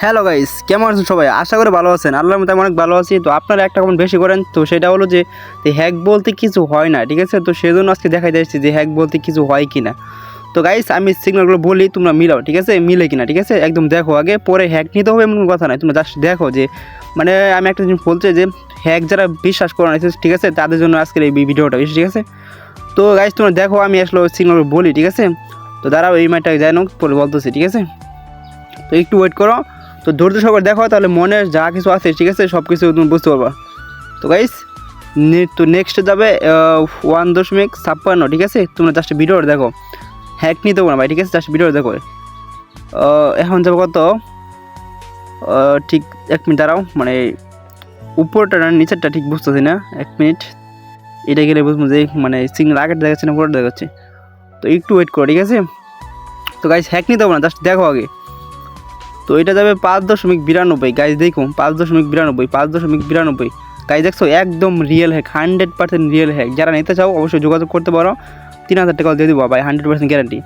Hello guys, কেমন আছেন সবাই? আশা করি ভালো আছেন। আল্লাহর মতো আমি অনেক ভালো আছি। তো আপনারা একটা কমেন্ট বেশি করেন, তো সেটা হলো যে হ্যাক বলতে কিছু হয় না, ঠিক আছে? তো সেজন্য আজকে দেখাই যাচ্ছি যে হ্যাক বলতে কিছু হয় কিনা। তো গাইস, আমি সিগন্যালগুলো বলি, তোমরা মিলাও, ঠিক আছে? মিলে কিনা, ঠিক আছে? একদম দেখো আগে, পরে হ্যাক নিতে হবে এমন কোনো কথা নাই। তোমরা জাস্ট দেখো যে মানে আমি একটা জিনিস বলছি যে হ্যাক যারা বিশ্বাস করে না, ঠিক আছে, তাদের জন্য আজকের এই ভিডিওটা, ঠিক আছে? তো গাইস, তোমরা দেখো, আমি আসলে সিগন্যাল বলি, ঠিক আছে? তো দাঁড়াও, এই মাইটটা জানো পরে বলতেছি, ঠিক আছে? তো একটু ওয়েট করো। তো ধৈর্য সহকারে দেখো, তাহলে মনে যা কিছু আছে, ঠিক আছে, সব কিছু তুমি বুঝতে পারবা। তো গাইস, তো নেক্সট যাবে 1.56, ঠিক আছে? তোমরা জাস্ট ভিডিওটা দেখো, হ্যাক নিতে পারো না ভাই, ঠিক আছে? জাস্ট ভিডিওটা দেখো। এখন যাবো কত, ঠিক 1 মিনিট দাঁড়াও, মানে উপরটা না নিচেরটা ঠিক বুঝতেছি না। 1 মিনিট, এটা গেলে বুঝবো যে মানে সিগন্যাল আগের দেখাচ্ছে না পরের দেখাচ্ছে। তো একটু ওয়েট করো, ঠিক আছে? তো গাইস, হ্যাক নিতে পারো না, জাস্ট দেখো আগে। তো এটা যাবে 5.92, গাইজ দেখুন 5.92, গাইজ দেখছো, একদম রিয়েল হ্যাক, 100% রিয়েল হ্যাক। যারা নিতে চাও অবশ্যই যোগাযোগ করতে পারো, 3,000 টাকা দিয়ে দেবো ভাই, 100% গ্যারান্টি।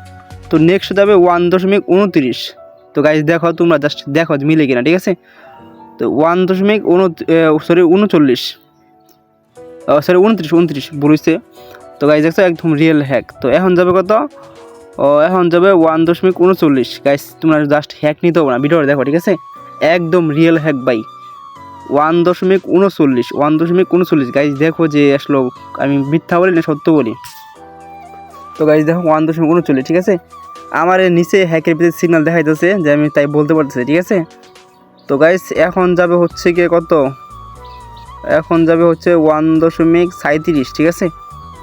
তো নেক্সট যাবে 1.29। তো গাইজ দেখো, তোমরা জাস্ট দেখো মিলে কিনা, ঠিক আছে? তো 1.39, সরি 29 বলেছে। তো গাইজ দেখছো, একদম রিয়েল হ্যাক। তো এখন যাবে কত, এখন যাবে 1.39। গাইস, তোমরা জাস্ট হ্যাক নিতে হবে না, ভিডিওটা দেখো, ঠিক আছে? একদম রিয়েল হ্যাক ভাই। 1.39 গাইস, দেখো যে আসলে আমি মিথ্যা বলি না সত্য বলি। তো গাইস দেখো 1.39, ঠিক আছে? আমার নিচে হ্যাকের ভিতরে সিগন্যাল দেখাইতেছে যে আমি তাই বলতে পারতেছি, ঠিক আছে? তো গাইস, এখন যাবে হচ্ছে গিয়ে কত, এখন যাবে হচ্ছে 1.37, ঠিক আছে?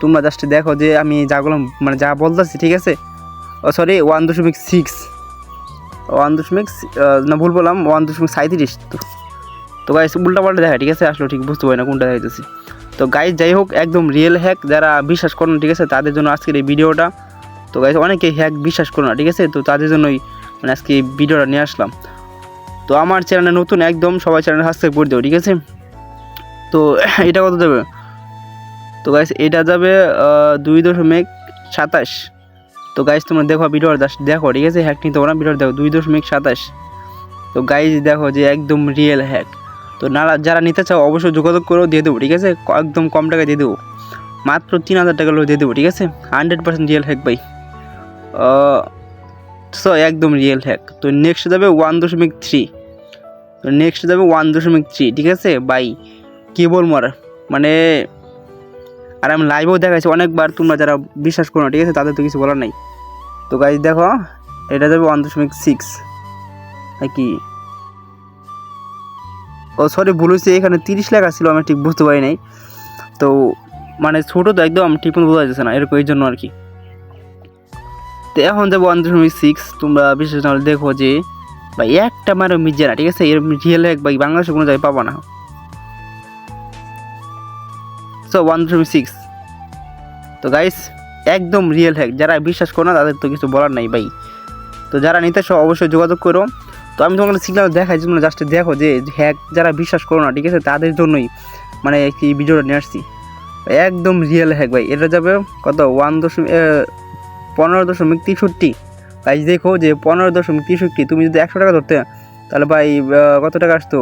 তোমরা জাস্ট দেখো যে আমি যাগুলো মানে যা বলতেছি, ঠিক আছে? সরি 1.6, না ভুল বললাম, 1.37। তো গাইস, উল্টাপাল্টা দেখা, ঠিক আছে? আসলে ঠিক বুঝতে পারি না কোনটা দেখাইতেছি। তো গাইস, যাই হোক, একদম রিয়েল হ্যাক, যারা বিশ্বাস করেন, ঠিক আছে, তাদের জন্য আজকের এই ভিডিওটা। তো গাইস, অনেকে হ্যাক বিশ্বাস করে না, ঠিক আছে? তো তাদের জন্যই মানে আজকে এই ভিডিওটা নিয়ে আসলাম। তো আমার চ্যানেলে নতুন, একদম সবাই চ্যানেল সাবস্ক্রাইব করে দেবো, ঠিক আছে? তো এটা কত দেবে? তো গাইস, এটা যাবে 2.27। তো গাইস, তোমরা দেখো ভিডিওটা জাস্ট দেখো, ঠিক আছে? হ্যাক নিতে পারো না, ভিডিওটা দেখো, 2.27। তো গাইস দেখো যে একদম রিয়েল হ্যাক। তো যারা নিতে চাও অবশ্যই যোগাযোগ করেও দিয়ে দেবো, ঠিক আছে? একদম কম টাকায় দিয়ে দেবো, মাত্র 3,000 টাকা দিয়ে দেবো, ঠিক আছে? 100% রিয়েল হ্যাক ভাই। সো একদম রিয়েল হ্যাক। তো নেক্সট যাবে 1.3। তো নেক্সট যাবে 1.3, ঠিক আছে ভাই? কী বলবো আর, মানে আর আমি লাইভেও দেখাচ্ছি অনেকবার, তোমরা যারা বিশ্বাস করো না, ঠিক আছে, তাদের তো কিছু বলার নাই। তো গাইস দেখো, এটা যাবে 1.6 নাকি, ও সরি ভুল হয়েছে, এখানে 30 লেখা ছিল, আমি ঠিক বুঝতে পারি নাই। তো মানে ছোটো তো একদম ঠিক মতো বোঝা যাচ্ছে না, এরকম এই জন্য আর কি। তো এখন যাবো 1.6। তোমরা বিশেষ না হলে দেখো যে ভাই একটা মানে মিজে না, ঠিক আছে? এরকম রিয়েল হ্যাক ভাই বাংলাদেশে কোনো জায়গায় পাবো না। সো 1.6। তো গাইস, একদম রিয়েল হ্যাক, যারা বিশ্বাস করো না তাদের তো কিছু বলার নাই ভাই। তো যারা নিতে চাও অবশ্যই যোগাযোগ করো। তো আমি তোমাকে সিগন্যাল দেখাই, তোমরা জাস্ট দেখো যে হ্যাক যারা বিশ্বাস করো না, ঠিক আছে, তাদের জন্যই মানে এই ভিডিওটা নিয়ে আসছি। একদম রিয়েল হ্যাক ভাই। এটা যাবে কত, 15.63। গাইস দেখো যে 15.63, তুমি যদি 100 টাকা ধরতে, তাহলে ভাই কত টাকা আসতো,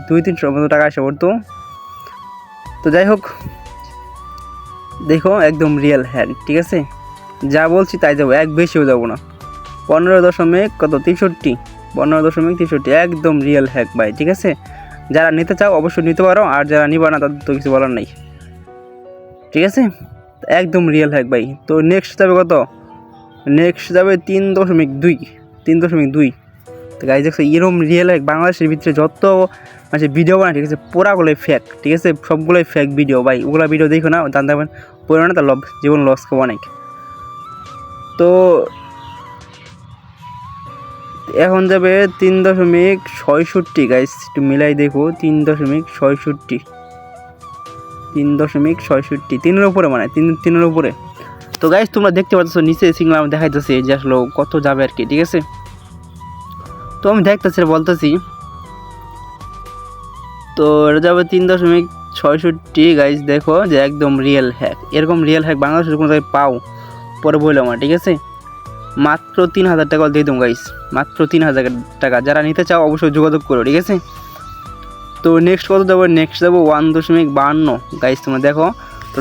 200-300 মতো টাকা আসে পড়তো। তো যাই হোক, দেখো একদম রিয়েল হ্যাক, ঠিক আছে? যা বলছি তাই যাবো, এক বেশিও যাবো না। 15.63, একদম রিয়েল হ্যাক ভাই, ঠিক আছে? যারা নিতে চাও অবশ্যই নিতে পারো, আর যারা নিবা না তাদের তো কিছু বলার নাই, ঠিক আছে? একদম রিয়েল হ্যাক ভাই। তো নেক্সট যাবে কত, নেক্সট যাবে 3.2। তো গাইজ দেখছো, এরকম রিয়েল হ্যাক বাংলাদেশের ভিতরে যত মানে ভিডিও বানায়, ঠিক আছে, পুরাগুলোই ফেক, ঠিক আছে? সবগুলোই ফেক ভিডিও ভাই। ওগুলো ভিডিও দেখো না, জানতে পারবেন পড়ে না, তার জীবন লস খাবো অনেক। তো এখন যাবে 3.66, গাইস একটু মিলাই দেখো, 3.66, 3.66, 3-এর উপরে, মানে 3-এর উপরে। তো গাইস, তোমরা দেখতে পাচ্ছ নিচে সিগন্যাল দেখাইতেছে যে আসলে কত যাবে আর কি, ঠিক আছে? তো আমি দেখতেছি বলতেছি, তো এটা যাবে 3.66। গাইস দেখো যে একদম রিয়েল হ্যাক, এরকম রিয়েল হ্যাক বাংলাদেশের কোনো জায়গায় পাও পরে বললাম, ঠিক আছে? মাত্র 3000 টাকা দিয়ে দেবো গাইস, মাত্র 3000 টাকা। যারা নিতে চাও অবশ্যই যোগাযোগ করো, ঠিক আছে। তো নেক্সট কত দেবো, নেক্সট দেবো 1.52 গাইস, তোমরা দেখো। তো